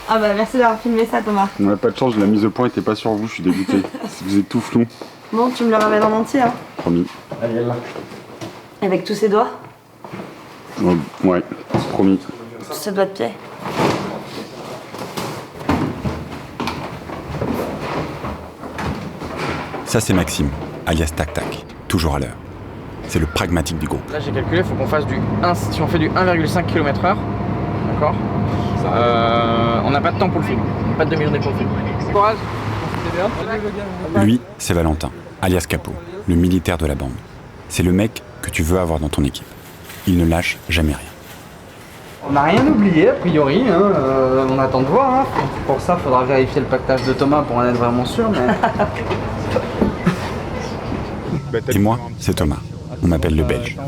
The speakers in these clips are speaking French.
Ah bah merci d'avoir filmé ça Thomas. On n'a pas de chance, la mise au point était pas sur vous, je suis dégoûté. Vous êtes tout flou. Bon, tu me le ramènes en entier hein. Promis. Allez, là. Avec tous ses doigts? Ouais, promis. Tous ses doigts de pied. Ça c'est Maxime, alias Tac Tac, toujours à l'heure. C'est le pragmatique du groupe. Là j'ai calculé, il faut qu'on fasse du 1, si on fait du 1,5 km/h, d'accord, on n'a pas de temps pour le film, pas de demi-journée pour le film. Courage. Lui, c'est Valentin, alias Capo, le militaire de la bande. C'est le mec que tu veux avoir dans ton équipe. Il ne lâche jamais rien. On n'a rien oublié a priori, hein. On attend de voir. Hein. Pour ça, il faudra vérifier le pactage de Thomas pour en être vraiment sûr. Mais... Et moi, c'est Thomas. On m'appelle le Belge.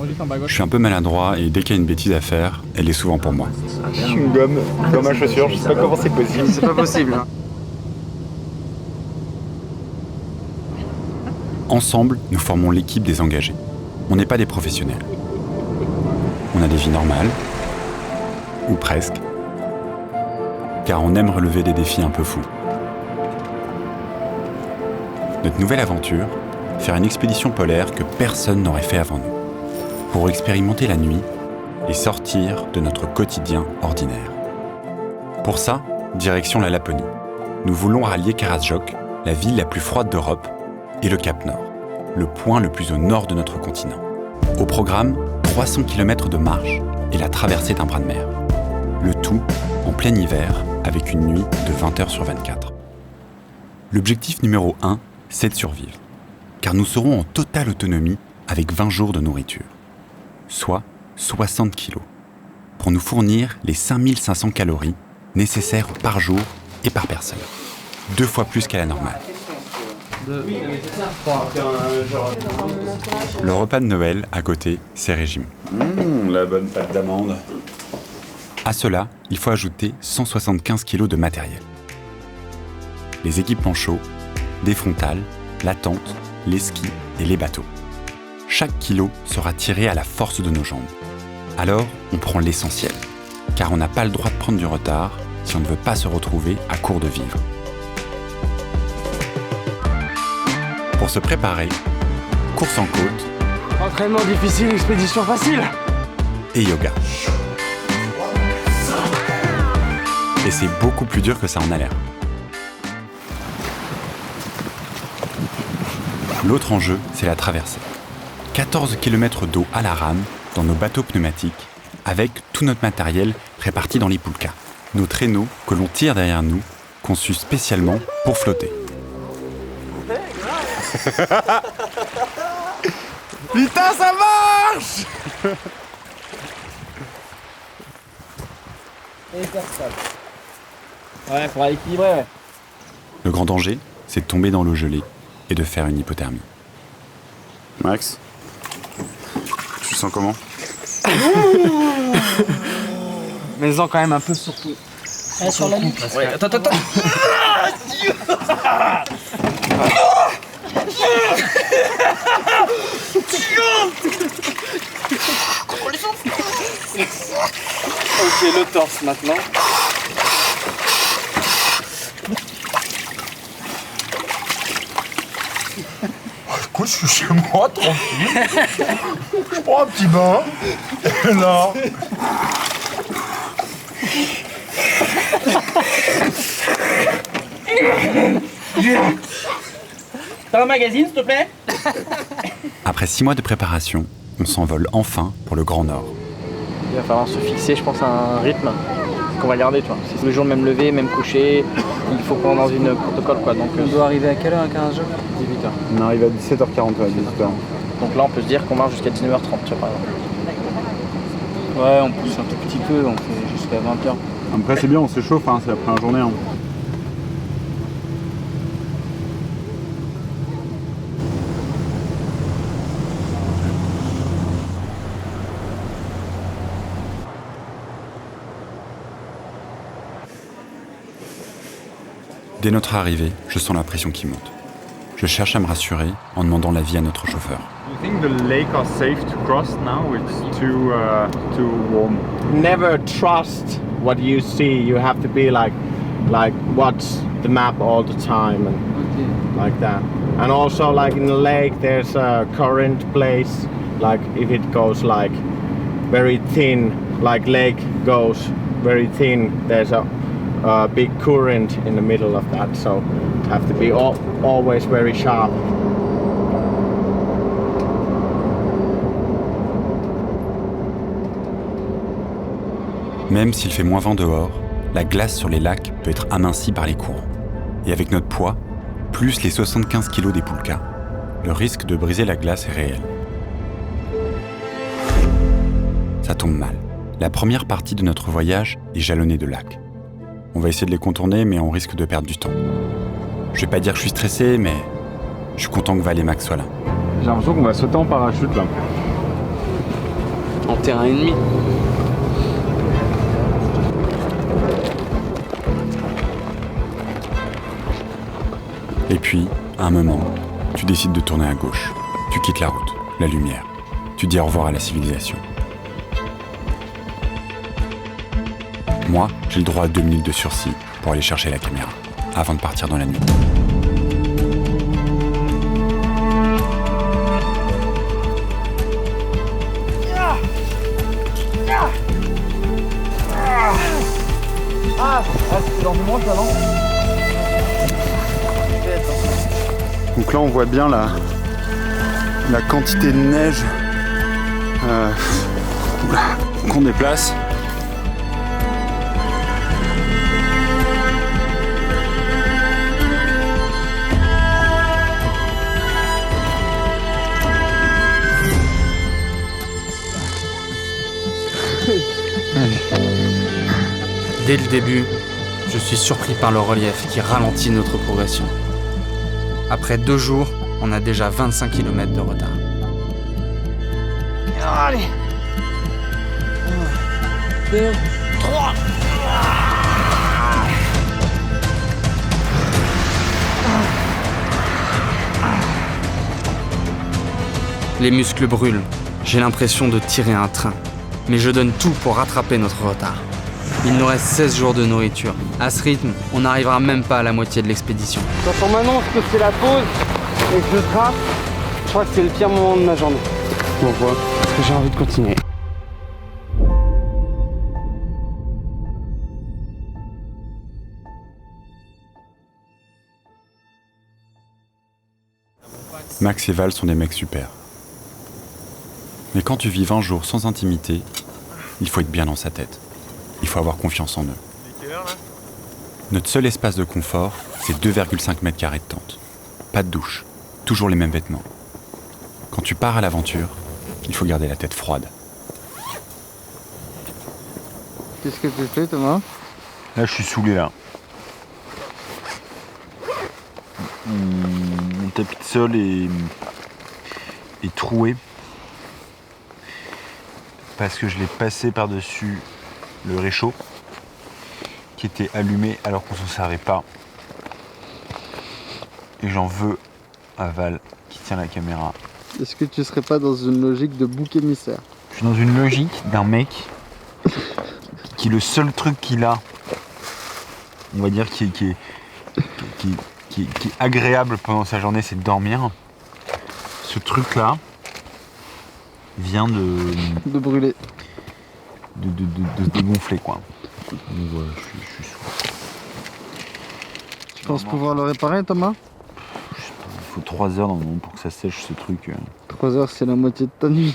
Je suis un peu maladroit et dès qu'il y a une bêtise à faire, elle est souvent pour moi. Je suis une gomme à chaussures, je sais pas comment c'est possible. C'est pas possible. Hein. Ensemble, nous formons l'équipe des engagés. On n'est pas des professionnels. On a des vies normales, ou presque, car on aime relever des défis un peu fous. Notre nouvelle aventure, faire une expédition polaire que personne n'aurait fait avant nous, pour expérimenter la nuit et sortir de notre quotidien ordinaire. Pour ça, direction la Laponie. Nous voulons rallier Karasjok, la ville la plus froide d'Europe, et le Cap Nord, le point le plus au nord de notre continent. Au programme, 300 km de marche et la traversée d'un bras de mer. Le tout en plein hiver, avec une nuit de 20h sur 24. L'objectif numéro 1, c'est de survivre. Car nous serons en totale autonomie avec 20 jours de nourriture, soit 60 kilos, pour nous fournir les 5500 calories nécessaires par jour et par personne. 2 fois plus qu'à la normale. Le repas de Noël, à côté, c'est régime. La bonne pâte d'amande. À cela, il faut ajouter 175 kg de matériel. Les équipements chauds, des frontales, la tente, les skis et les bateaux. Chaque kilo sera tiré à la force de nos jambes. Alors, on prend l'essentiel, car on n'a pas le droit de prendre du retard si on ne veut pas se retrouver à court de vivres. Pour se préparer, course en côte, Entraînement difficile, expédition facile. et yoga. Et c'est beaucoup plus dur que ça en a l'air. L'autre enjeu, c'est la traversée. 14 km d'eau à la rame dans nos bateaux pneumatiques, avec tout notre matériel réparti dans les poulkas. Nos traîneaux que l'on tire derrière nous, conçus spécialement pour flotter. Putain, ça marche! Ouais, faudra équilibrer, ouais. Le grand danger, c'est de tomber dans l'eau gelée et de faire une hypothermie. Max, tu te sens comment? Mais-en quand même un peu surtout. Sur la nuque. Ouais, attends. Ok, le torse maintenant. Écoute, je suis chez moi, tranquille. Je prends un petit bain. Et là. T'as un magazine, s'il te plaît? Après 6 mois de préparation, on s'envole enfin pour le Grand Nord. Il va falloir se fixer, je pense, à un rythme qu'on va garder, tu vois. C'est tous les jours même lever, même coucher. Il faut qu'on dans une protocole, quoi. Donc on doit arriver à quelle heure à 15h 18h. On arrive à 17h40, ouais, 18h. Donc là, on peut se dire qu'on marche jusqu'à 19h30, tu vois, par exemple. Ouais, on pousse un tout petit peu, on fait jusqu'à 20h. Après, c'est bien, on s'échauffe, hein, c'est la première journée. Hein. Dès notre arrivée, je sens la pression qui monte. Je cherche à me rassurer en demandant l'avis à notre chauffeur. Do you think the lake are safe to cross now? It's too warm. Never trust what you see. You have to be like like watch the map all the time and like that. And also like in the lake there's a current place, like if it goes like very thin, like lake goes very thin, there's a big current in the middle of that, so have to be always very sharp. Même s'il fait moins vent dehors, la glace sur les lacs peut être amincie par les courants. Et avec notre poids, plus les 75 kg des poulkas, le risque de briser la glace est réel. Ça tombe mal. La première partie de notre voyage est jalonnée de lacs. On va essayer de les contourner, mais on risque de perdre du temps. Je vais pas dire que je suis stressé, mais je suis content que Val et Max soient là. J'ai l'impression qu'on va sauter en parachute là. En terrain ennemi. Et puis, à un moment, tu décides de tourner à gauche. Tu quittes la route, la lumière. Tu dis au revoir à la civilisation. Moi, j'ai le droit à 2 minutes de sursis pour aller chercher la caméra, avant de partir dans la nuit. C'est dans le monde là, non? Donc là on voit bien la quantité de neige qu'on déplace. Dès le début, je suis surpris par le relief qui ralentit notre progression. Après 2 jours, on a déjà 25 km de retard. Allez 1, 2, 3. Les muscles brûlent. J'ai l'impression de tirer un train. Mais je donne tout pour rattraper notre retard. Il nous reste 16 jours de nourriture. À ce rythme, on n'arrivera même pas à la moitié de l'expédition. Quand on m'annonce que c'est la pause et que je trace, je crois que c'est le pire moment de ma journée. Pourquoi? Parce que j'ai envie de continuer. Max et Val sont des mecs super. Mais quand tu vis 20 jours sans intimité, il faut être bien dans sa tête. Il faut avoir confiance en eux. Notre seul espace de confort, c'est 2,5 mètres carrés de tente. Pas de douche, toujours les mêmes vêtements. Quand tu pars à l'aventure, il faut garder la tête froide. Qu'est-ce que tu fais, Thomas? Là je suis saoulé là. Mon tapis de sol est troué. Parce que je l'ai passé par-dessus le réchaud qui était allumé alors qu'on s'en servait pas. Et j'en veux à Val qui tient la caméra. Est-ce que tu serais pas dans une logique de bouc émissaire? Je suis dans une logique d'un mec qui le seul truc qu'il a, on va dire qui est agréable pendant sa journée, c'est de dormir. Ce truc là vient de brûler, de se dégonfler quoi. Donc voilà, je suis saoul. Tu penses pouvoir le réparer, Thomas? Je sais pas, il faut 3 heures normalement pour que ça sèche ce truc. 3 heures, c'est la moitié de ta nuit.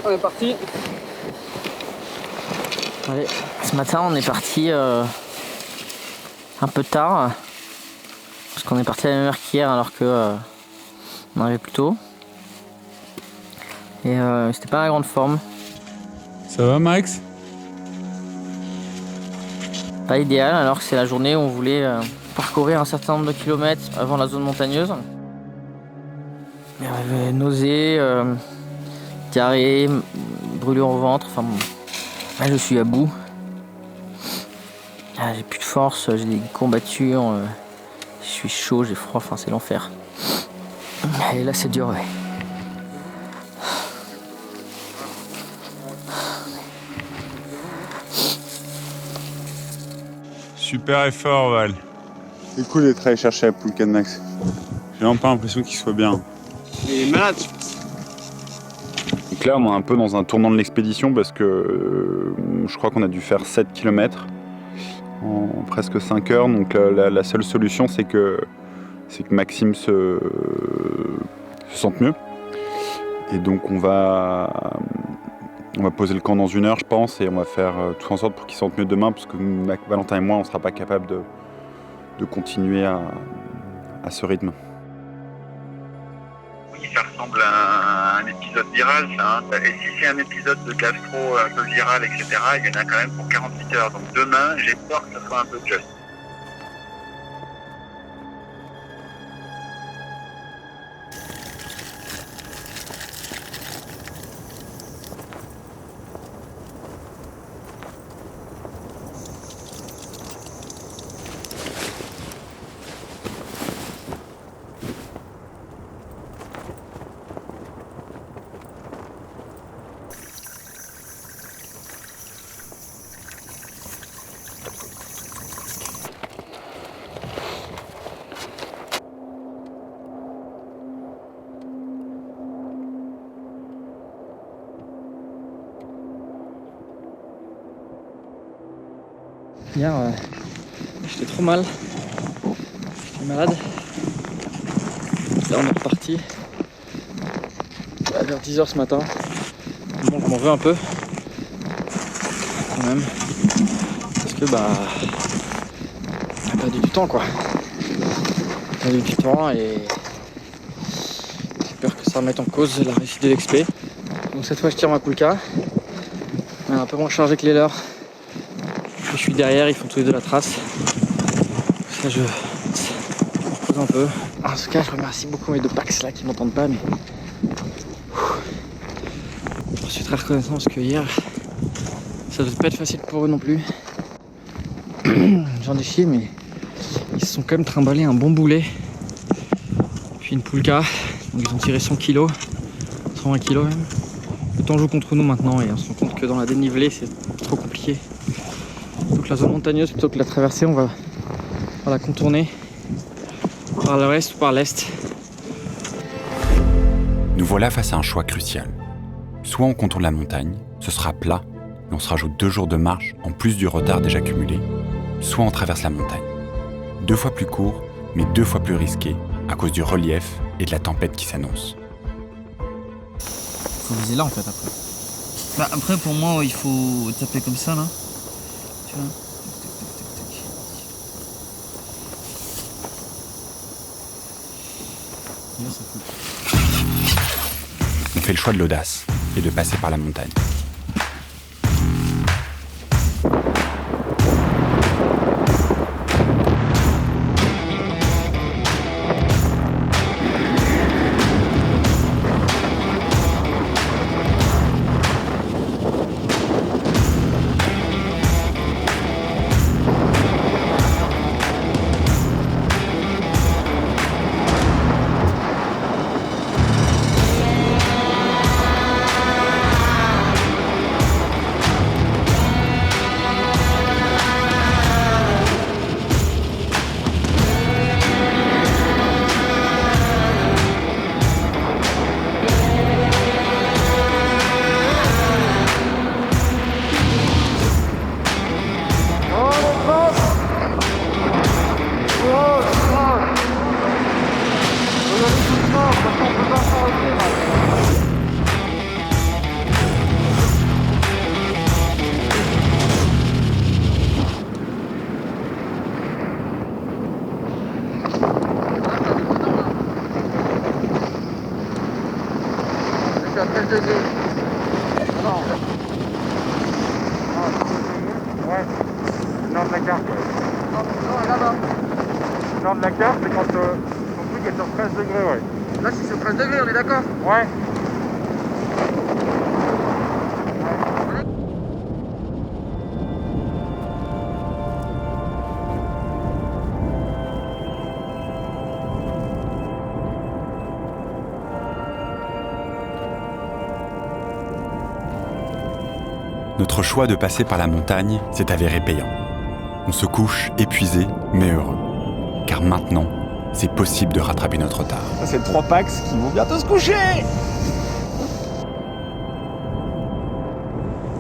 On est parti. Allez, ce matin on est parti un peu tard parce qu'on est parti à la même heure qu'hier alors que on arrivait plus tôt et c'était pas la grande forme. Ça va Max? Pas idéal alors que c'est la journée où on voulait parcourir un certain nombre de kilomètres avant la zone montagneuse. Nausées, diarrhée, brûlure au ventre, enfin bon. Là je suis à bout. J'ai plus de force, j'ai des courbatures, je suis chaud, j'ai froid, enfin c'est l'enfer. Et là c'est dur, ouais. Super effort, Val. C'est cool d'être allé chercher la poule Max. J'ai vraiment pas l'impression qu'il soit bien. Il est malade. Donc là, on est un peu dans un tournant de l'expédition parce que je crois qu'on a dû faire 7 km en presque 5 heures. Donc la seule solution, c'est que Maxime se sente mieux. Et donc on va poser le camp dans 1 heure, je pense, et on va faire tout en sorte pour qu'il se sente mieux demain, parce que Valentin et moi, on ne sera pas capable de continuer à ce rythme. Oui, ça ressemble à un épisode viral, ça. Hein. Et si c'est un épisode de gastro un peu viral, etc., il y en a quand même pour 48 heures. Donc demain, j'ai peur que ce soit un peu juste. Hier, j'étais trop mal. J'étais malade. Là, on est reparti. Vers 10h ce matin. Bon, je m'en veux un peu. Quand même. Parce que, on a perdu du temps, quoi. On a perdu du temps et j'ai peur que ça remette en cause la réussite de l'expé. Donc, cette fois, je tire ma poulka. Elle est un peu moins chargée que les leurs. Je suis derrière, ils font tous les deux la trace. Ça, je repose un peu. En tout cas, je remercie beaucoup mes 2 Pax là qui m'entendent pas, mais je suis très reconnaissant parce que hier, ça devait pas être facile pour eux non plus. J'en ai chié, mais ils se sont quand même trimballés un bon boulet, puis une poulka. Donc ils ont tiré 100 kg, 120 kg même. Le temps joue contre nous maintenant et on se rend compte que dans la dénivelée, c'est trop compliqué. Donc la zone montagneuse, plutôt que la traverser, on va la contourner par l'ouest ou par l'est. Nous voilà face à un choix crucial. Soit on contourne la montagne, ce sera plat, et on se rajoute 2 jours de marche en plus du retard déjà cumulé, soit on traverse la montagne. 2 fois plus court, mais 2 fois plus risqué, à cause du relief et de la tempête qui s'annonce. Faut viser là en fait après. Après pour moi il faut taper comme ça là. Tu vois. On fait le choix de l'audace et de passer par la montagne. Non, d'accord. Genre de la carte, c'est quand ton truc est sur 13 degrés, ouais. Là, c'est sur 13 degrés, on est d'accord? Ouais. Notre choix de passer par la montagne s'est avéré payant. On se couche épuisé, mais heureux. Car maintenant, c'est possible de rattraper notre retard. Ça, c'est 3 Pax qui vont bientôt se coucher.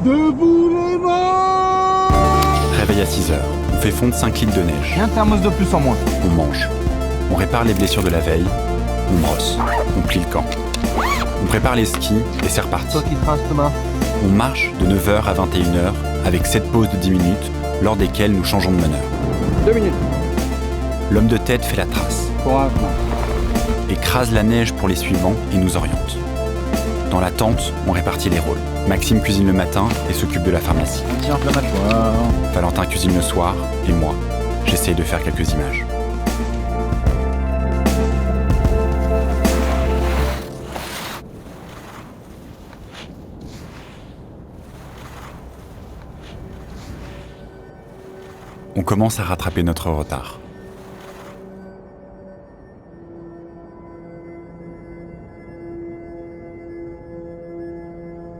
Debout les morts. Réveil à 6h, on fait fondre 5 litres de neige. Et un thermos de plus en moins. On mange. On répare les blessures de la veille. On brosse. On plie le camp. On prépare les skis et c'est reparti. Toi qui traces, Thomas. On marche de 9h à 21h avec 7 pauses de 10 minutes lors desquelles nous changeons de meneur. 2 minutes. L'homme de tête fait la trace, Courage. écrase la neige pour les suivants et nous oriente. Dans la tente, on répartit les rôles. Maxime cuisine le matin et s'occupe de la pharmacie. Petit inflammatoire. Valentin cuisine le soir et moi, j'essaye de faire quelques images. On commence à rattraper notre retard.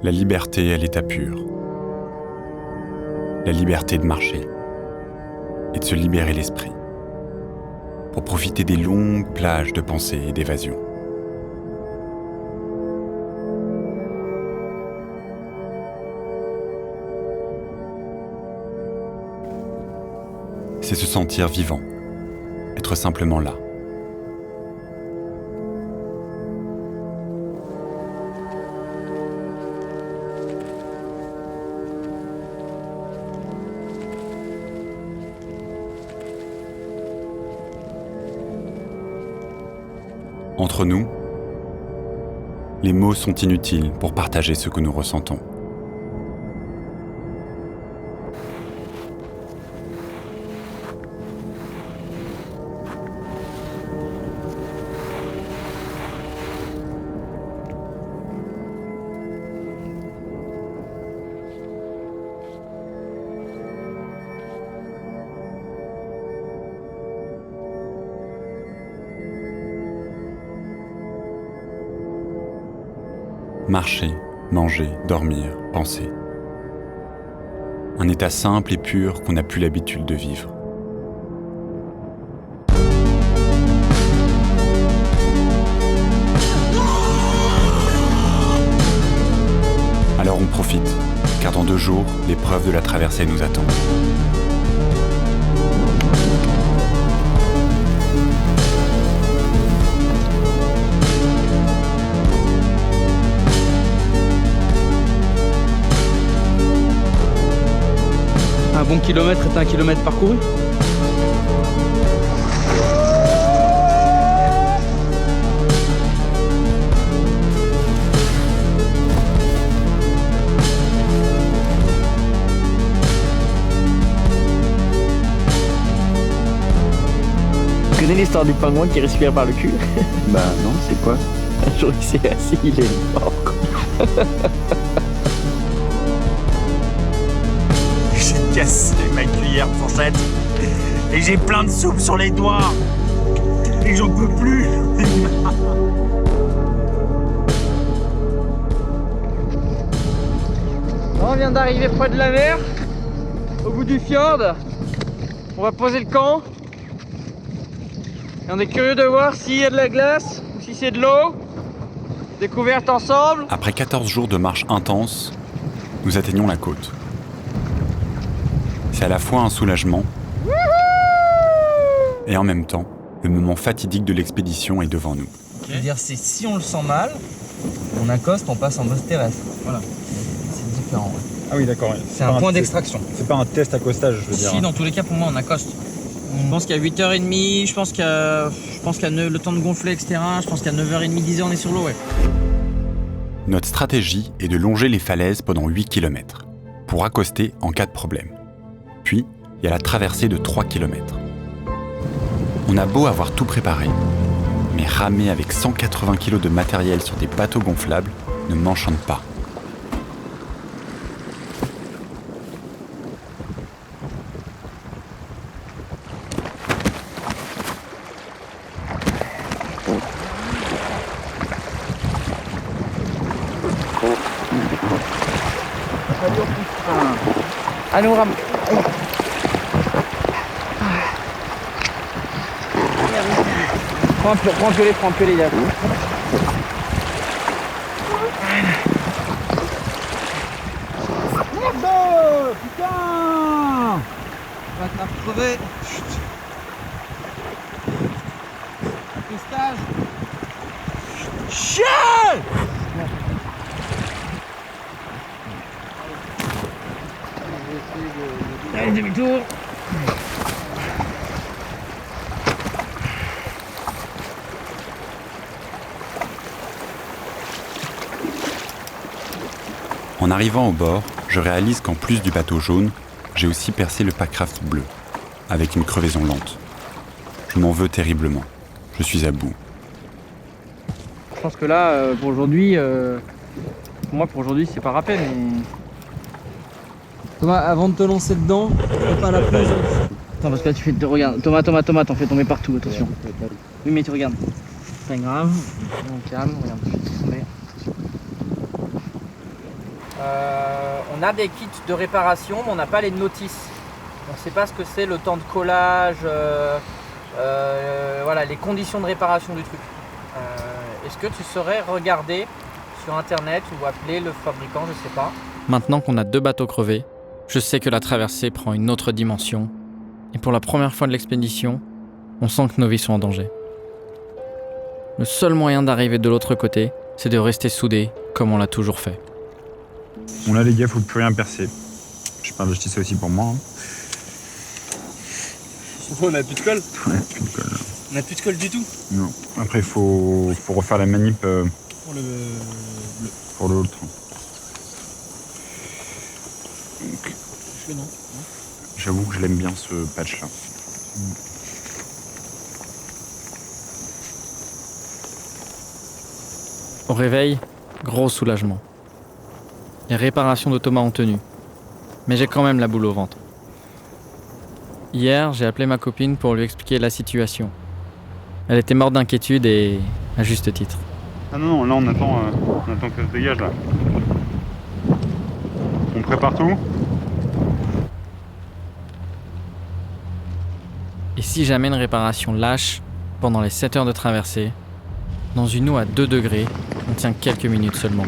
La liberté à l'état pur. La liberté de marcher et de se libérer l'esprit pour profiter des longues plages de pensée et d'évasion. C'est se sentir vivant, être simplement là. Entre nous, les mots sont inutiles pour partager ce que nous ressentons. Marcher, manger, dormir, penser. Un état simple et pur qu'on n'a plus l'habitude de vivre. Alors on profite, car dans 2 jours, l'épreuve de la traversée nous attend. Un bon kilomètre est un kilomètre parcouru. Tu connais l'histoire du pingouin qui respire par le cul? Bah non, c'est quoi? Un jour il s'est assis, il est mort. J'ai cassé ma cuillère fourchette et j'ai plein de soupe sur les doigts et j'en peux plus. On vient d'arriver près de la mer, au bout du fjord. On va poser le camp. Et on est curieux de voir s'il y a de la glace ou si c'est de l'eau. Découverte ensemble. Après 14 jours de marche intense, nous atteignons la côte. C'est à la fois un soulagement et en même temps, le moment fatidique de l'expédition est devant nous. Je veux dire, c'est si on le sent mal, on accoste, on passe en mode terrestre. Voilà. C'est différent. Ouais. Ah oui, d'accord. Ouais. C'est un point d'extraction. C'est pas un test accostage, je veux dire. Si, dans tous les cas, pour moi, on accoste. Je pense qu'à 8h30, je pense qu'à le temps de gonfler, etc. Je pense qu'à 9h30, 10h, on est sur l'eau, ouais. Notre stratégie est de longer les falaises pendant 8 km, pour accoster en cas de problème. Puis, il y a la traversée de 3 km. On a beau avoir tout préparé, mais ramer avec 180 kg de matériel sur des bateaux gonflables ne m'enchante pas. Allez, on rame. Prends un piolet, Yann. Merde, putain! On va te crever. Pistage. Chien! Allez, demi-tour. En arrivant au bord, je réalise qu'en plus du bateau jaune, j'ai aussi percé le Packraft bleu, avec une crevaison lente. Je m'en veux terriblement. Je suis à bout. Je pense que là, pour aujourd'hui, c'est pas râpé, mais... Thomas, avant de te lancer dedans, fais pas la plage. Attends, parce que là, tu fais... Regarde, Thomas, t'en fais tomber partout, attention. Oui, mais tu regardes. C'est pas grave. On calme, regarde, tu fais tomber. On a des kits de réparation, mais on n'a pas les notices. On ne sait pas ce que c'est, le temps de collage, voilà, les conditions de réparation du truc. Est-ce que tu saurais regarder sur internet ou appeler le fabricant, je sais pas. Maintenant qu'on a 2 bateaux crevés, je sais que la traversée prend une autre dimension. Et pour la première fois de l'expédition, on sent que nos vies sont en danger. Le seul moyen d'arriver de l'autre côté, c'est de rester soudés comme on l'a toujours fait. Bon là les gars, faut plus rien percer. Je parle d'acheter ça aussi pour moi. Hein. On a plus de colle. Ouais, plus de colle. On a plus de colle du tout. Non. Après faut refaire la manip Pour l'autre. Donc, j'avoue que je l'aime bien ce patch là. Au réveil, gros soulagement. Les réparations de Thomas ont tenu, mais j'ai quand même la boule au ventre. Hier, j'ai appelé ma copine pour lui expliquer la situation. Elle était morte d'inquiétude et à juste titre. Ah non, là on attend que ça se dégage là. On prépare tout. Et si jamais une réparation lâche pendant les 7 heures de traversée, dans une eau à 2 degrés, on tient quelques minutes seulement.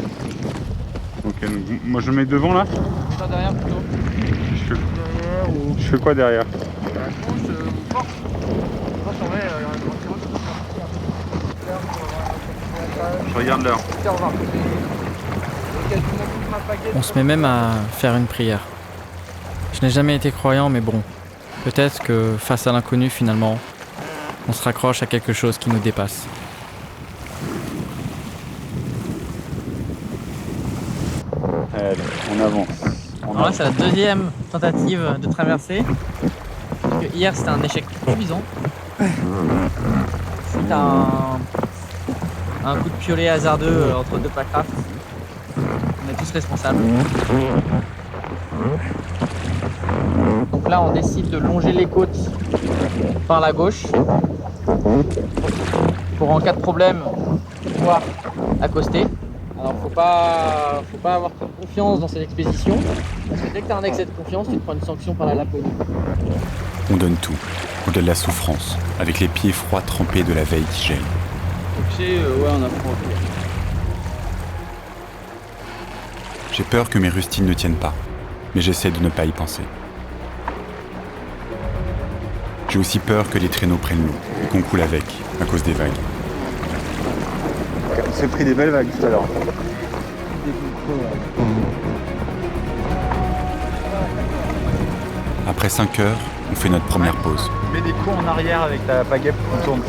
Ok, donc moi je mets devant là. Pas derrière plutôt. Je fais quoi derrière? Je regarde l'heure. On se met même à faire une prière. Je n'ai jamais été croyant, mais bon, peut-être que face à l'inconnu finalement, on se raccroche à quelque chose qui nous dépasse. Allez, on avance. Alors là, c'est la deuxième tentative de traversée. Parce que hier, c'était un échec cuisant. Suite à un coup de piolet hasardeux entre 2 Packraft. On est tous responsables. Donc là, on décide de longer les côtes par la gauche. Pour en cas de problème, pouvoir accoster. Alors faut pas avoir trop de confiance dans cette expédition, parce que dès que tu as un excès de confiance, tu te prends une sanction par la Laponie. On donne tout, au-delà de la souffrance, avec les pieds froids trempés de la veille qui gèle. Ouais, on a froid. J'ai peur que mes rustines ne tiennent pas, mais j'essaie de ne pas y penser. J'ai aussi peur que les traîneaux prennent l'eau et qu'on coule avec, à cause des vagues. On s'est pris des belles vagues tout à l'heure. Après 5 heures, on fait notre première pause. Mets des coups en arrière avec ta pagaie pour qu'on tourne.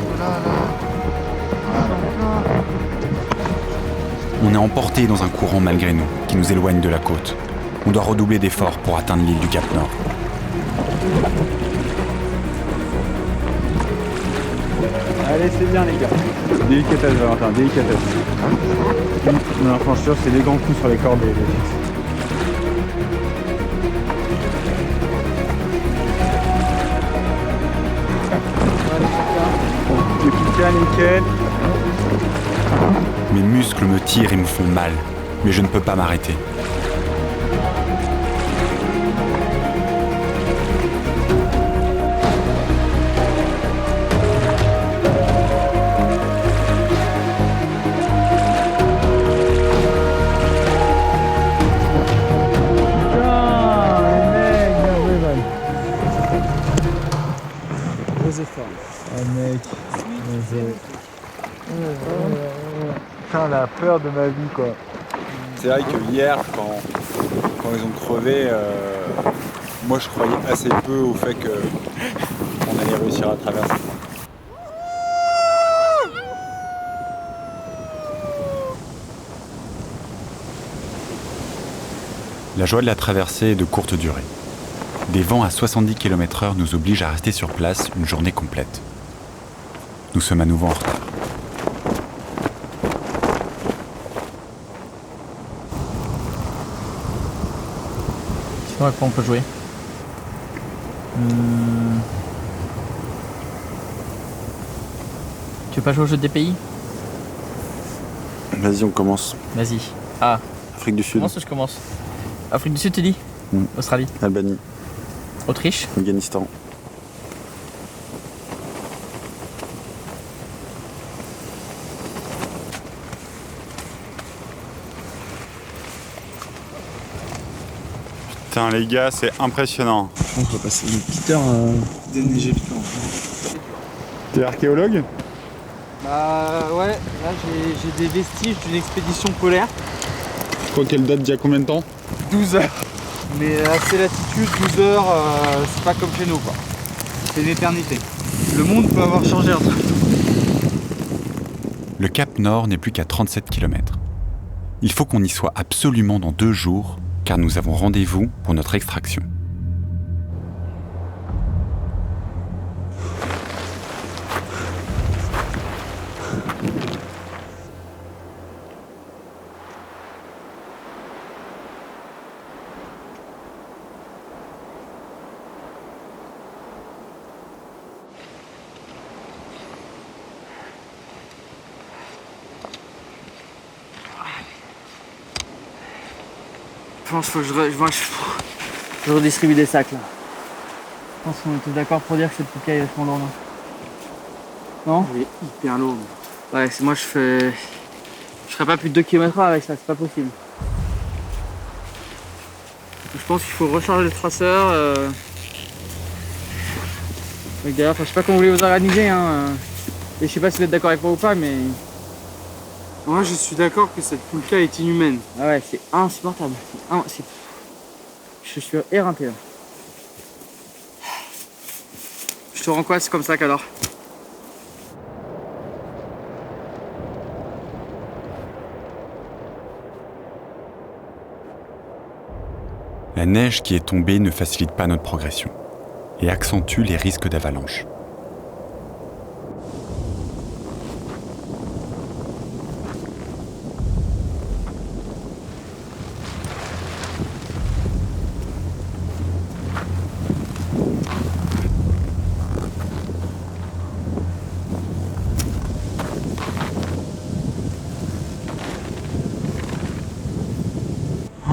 On est emporté dans un courant malgré nous, qui nous éloigne de la côte. On doit redoubler d'efforts pour atteindre l'île du Cap Nord. Allez, c'est bien les gars. Délicatesse Valentin, délicatesse. Non, franchement, c'est des grands coups sur les cordes et les fixes. Nickel. Mes muscles me tirent et me font mal, mais je ne peux pas m'arrêter. Putain, la peur de ma vie quoi. C'est vrai que hier, quand ils ont crevé, moi je croyais assez peu au fait qu'on allait réussir à traverser. La joie de la traversée est de courte durée. Des vents à 70 km/h nous obligent à rester sur place une journée complète. Nous sommes à nouveau en retard. Sinon, à quoi on peut jouer? Tu veux pas jouer au jeu des pays? Vas-y, on commence. Vas-y. Ah, Afrique du Sud. commence ou je commence? Afrique du Sud, tu dis? Australie. Albanie. Autriche. Afghanistan. Putain les gars, c'est impressionnant. On va passer une petite heure à déneiger le temps. T'es archéologue? Bah ouais, là j'ai des vestiges d'une expédition polaire. Je crois qu'elle date d'il y a combien de temps? 12 heures. Mais à ces latitudes, 12 heures, c'est pas comme chez nous quoi. C'est une éternité. Le monde peut avoir changé entre temps. Le Cap Nord n'est plus qu'à 37 km. Il faut qu'on y soit absolument dans 2 jours, car nous avons rendez-vous pour notre extraction. Je pense que je redistribue des sacs là. Je pense qu'on était d'accord pour dire que cette pouca est vachement lourde. Non? Elle est hyper lourde. Ouais, moi je ferais pas plus de 2 km/h avec ça, c'est pas possible. Je pense qu'il faut recharger le traceur. D'ailleurs, je sais pas comment vous voulez vous organiser, hein. Et je sais pas si vous êtes d'accord avec moi ou pas, mais. Moi je suis d'accord que cette poulka est inhumaine. Ah ouais, c'est insupportable. Je suis éreinté là. Je te rends quoi, c'est comme ça qu'alors? La neige qui est tombée ne facilite pas notre progression et accentue les risques d'avalanche.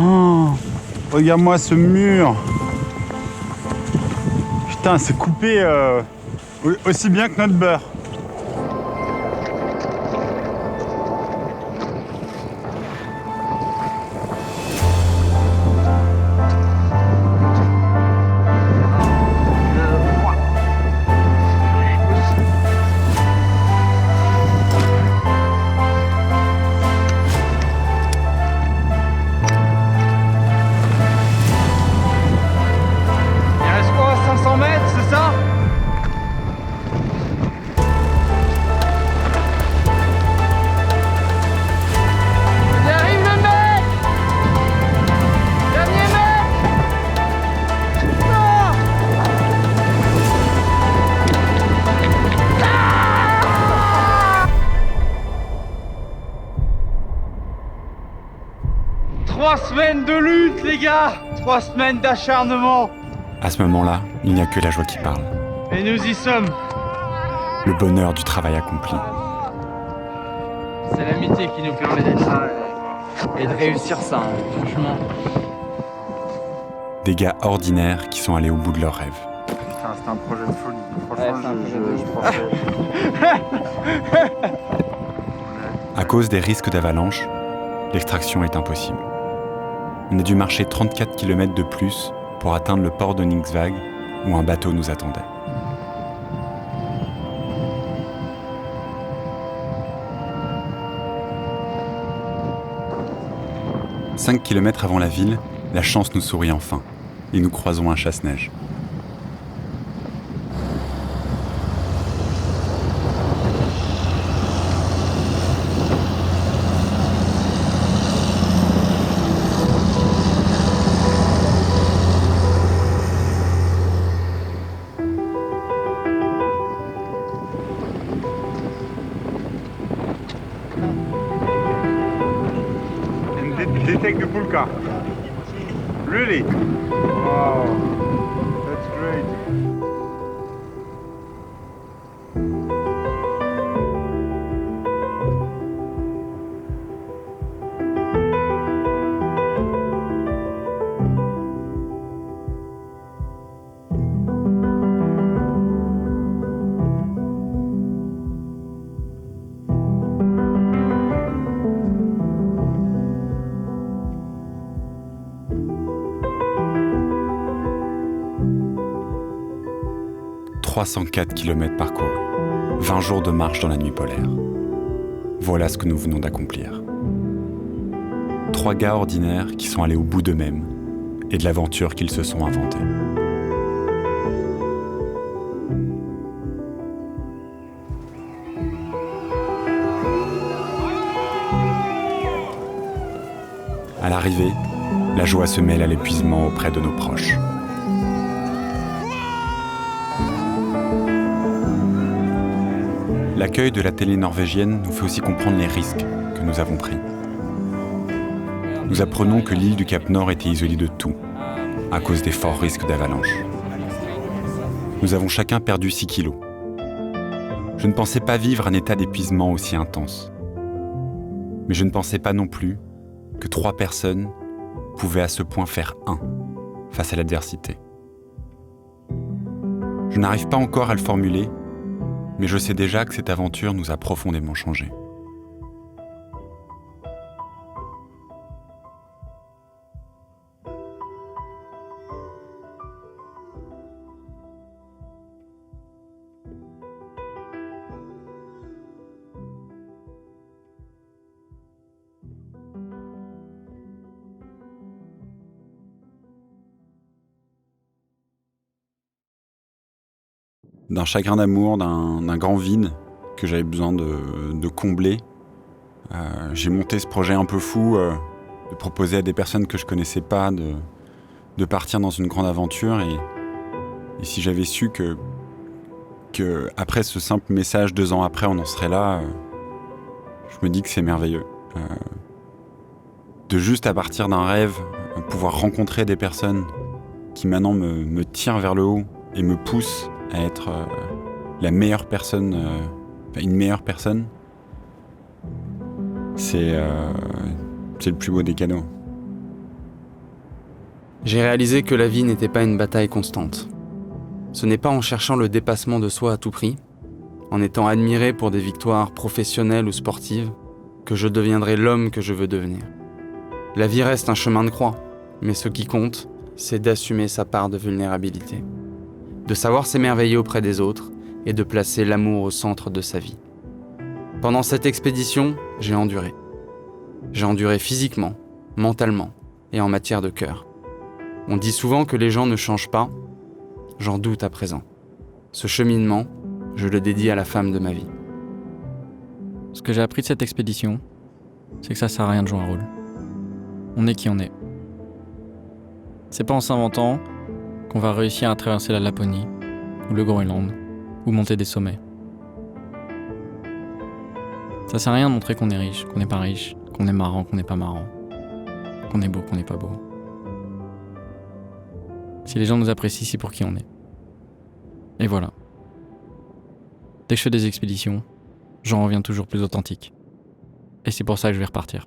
Oh, regarde-moi ce mur. Putain, c'est coupé aussi bien que notre beurre. 3 semaines de lutte, les gars. 3 semaines d'acharnement. À ce moment-là, il n'y a que la joie qui parle. Et nous y sommes. Le bonheur du travail accompli. C'est l'amitié qui nous permet d'être là et de réussir ça, hein, franchement. Des gars ordinaires qui sont allés au bout de leurs rêves. Putain, c'était un projet de folie. Ouais, Franchement, c'est un je pensais... À cause des risques d'avalanche, l'extraction est impossible. On a dû marcher 34 km de plus pour atteindre le port de Nixwag où un bateau nous attendait. « 5 km avant la ville, la chance nous sourit enfin et nous croisons un chasse-neige. They take the pulka. Really? Wow. That's great. « 304 km parcourus, 20 jours de marche dans la nuit polaire. Voilà ce que nous venons d'accomplir. 3 gars ordinaires qui sont allés au bout d'eux-mêmes et de l'aventure qu'ils se sont inventée. À l'arrivée, la joie se mêle à l'épuisement auprès de nos proches. L'accueil de la télé norvégienne nous fait aussi comprendre les risques que nous avons pris. Nous apprenons que l'île du Cap Nord était isolée de tout, à cause des forts risques d'avalanche. Nous avons chacun perdu 6 kilos. Je ne pensais pas vivre un état d'épuisement aussi intense. Mais je ne pensais pas non plus que 3 personnes pouvaient à ce point faire 1 face à l'adversité. Je n'arrive pas encore à le formuler, mais je sais déjà que cette aventure nous a profondément changés. D'un chagrin d'amour, d'un grand vide que j'avais besoin de combler. J'ai monté ce projet un peu fou, de proposer à des personnes que je connaissais pas de partir dans une grande aventure. Et si j'avais su que après ce simple message, 2 ans après, on en serait là, je me dis que c'est merveilleux. De juste à partir d'un rêve, pouvoir rencontrer des personnes qui maintenant me tirent vers le haut et me poussent à être la meilleure personne, une meilleure personne, c'est le plus beau des cadeaux. J'ai réalisé que la vie n'était pas une bataille constante. Ce n'est pas en cherchant le dépassement de soi à tout prix, en étant admiré pour des victoires professionnelles ou sportives, que je deviendrai l'homme que je veux devenir. La vie reste un chemin de croix, mais ce qui compte, c'est d'assumer sa part de vulnérabilité, de savoir s'émerveiller auprès des autres et de placer l'amour au centre de sa vie. Pendant cette expédition, j'ai enduré. J'ai enduré physiquement, mentalement et en matière de cœur. On dit souvent que les gens ne changent pas. J'en doute à présent. Ce cheminement, je le dédie à la femme de ma vie. Ce que j'ai appris de cette expédition, c'est que ça sert à rien de jouer un rôle. On est qui on est. C'est pas en s'inventant qu'on va réussir à traverser la Laponie, ou le Groenland, ou monter des sommets. Ça sert à rien de montrer qu'on est riche, qu'on n'est pas riche, qu'on est marrant, qu'on n'est pas marrant. qu'on est beau, qu'on n'est pas beau. Si les gens nous apprécient, c'est pour qui on est. Et voilà. Dès que je fais des expéditions, j'en reviens toujours plus authentique. Et c'est pour ça que je vais repartir.